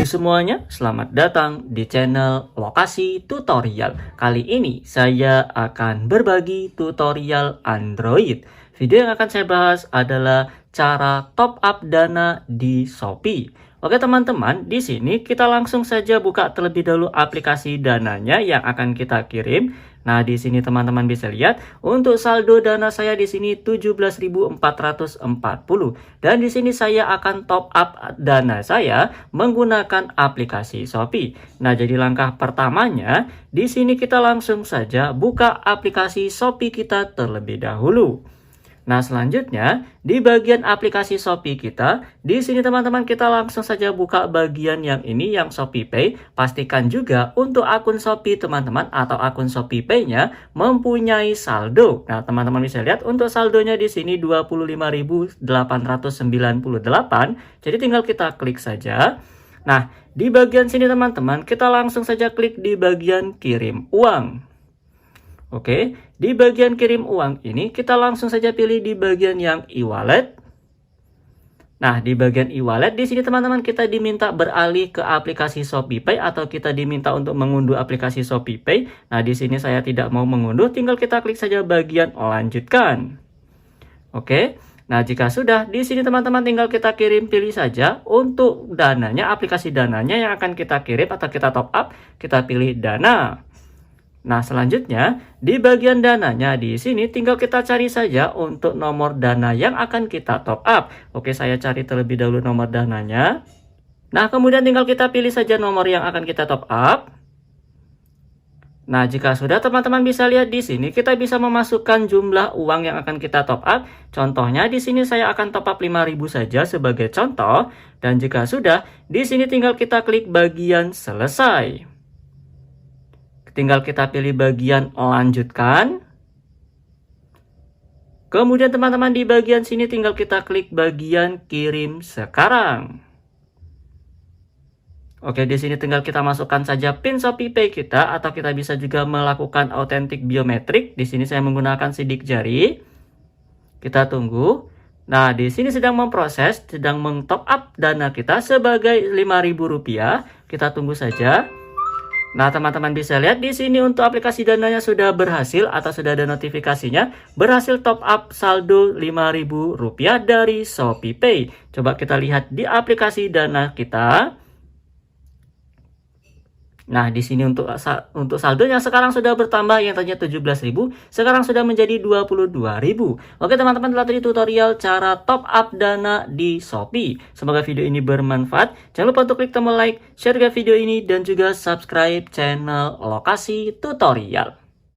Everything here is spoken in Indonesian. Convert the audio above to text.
Semuanya, selamat datang di channel Lokasi Tutorial. Kali ini saya akan berbagi tutorial Android. Video yang akan saya bahas adalah cara top up dana di Shopee. Oke teman-teman, di sini kita langsung saja buka terlebih dahulu aplikasi dananya yang akan kita kirim. Nah, di sini teman-teman bisa lihat untuk saldo dana saya di sini 17.440 dan di sini saya akan top up dana saya menggunakan aplikasi Shopee. Nah, jadi langkah pertamanya di sini kita langsung saja buka aplikasi Shopee kita terlebih dahulu. Nah, selanjutnya di bagian aplikasi Shopee kita, di sini teman-teman kita langsung saja buka bagian yang ini yang Shopee Pay. Pastikan juga untuk akun Shopee teman-teman atau akun Shopee Pay-nya mempunyai saldo. Nah, teman-teman bisa lihat untuk saldonya di sini 25.898. Jadi tinggal kita klik saja. Nah, di bagian sini teman-teman kita langsung saja klik di bagian kirim uang. Oke, di bagian kirim uang ini kita langsung saja pilih di bagian yang e-wallet. Nah, di bagian e-wallet di sini teman-teman kita diminta beralih ke aplikasi Shopee Pay atau kita diminta untuk mengunduh aplikasi Shopee Pay. Nah, di sini saya tidak mau mengunduh, tinggal kita klik saja bagian lanjutkan. Oke. Nah, jika sudah, di sini teman-teman tinggal kita pilih saja untuk dananya, aplikasi dananya yang akan kita kirim atau kita top up, kita pilih dana. Nah, selanjutnya di bagian dananya di sini tinggal kita cari saja untuk nomor dana yang akan kita top up. Oke, saya cari terlebih dahulu nomor dananya. Nah, kemudian tinggal kita pilih saja nomor yang akan kita top up. Nah, jika sudah teman-teman bisa lihat di sini kita bisa memasukkan jumlah uang yang akan kita top up. Contohnya di sini saya akan top up 5.000 saja sebagai contoh. Dan jika sudah, di sini tinggal kita klik bagian selesai. Tinggal kita pilih bagian lanjutkan. Kemudian teman-teman di bagian sini tinggal kita klik bagian kirim sekarang. Oke, di sini tinggal kita masukkan saja PIN Shopee Pay kita atau kita bisa juga melakukan autentik biometrik. Di sini saya menggunakan sidik jari. Kita tunggu. Nah, di sini sedang memproses, sedang meng-top up dana kita sebagai Rp5.000. Kita tunggu saja. Nah, teman-teman bisa lihat di sini untuk aplikasi dananya sudah berhasil atau sudah ada notifikasinya berhasil top up saldo Rp5.000 dari Shopee Pay. Coba kita lihat di aplikasi dana kita. Nah, di sini untuk saldonya sekarang sudah bertambah, yang tadinya 17.000 sekarang sudah menjadi 22.000. Oke teman-teman, telah tadi tutorial cara top up dana di Shopee. Semoga video ini bermanfaat. Jangan lupa untuk klik tombol like, share video ini dan juga subscribe channel Lokasi Tutorial.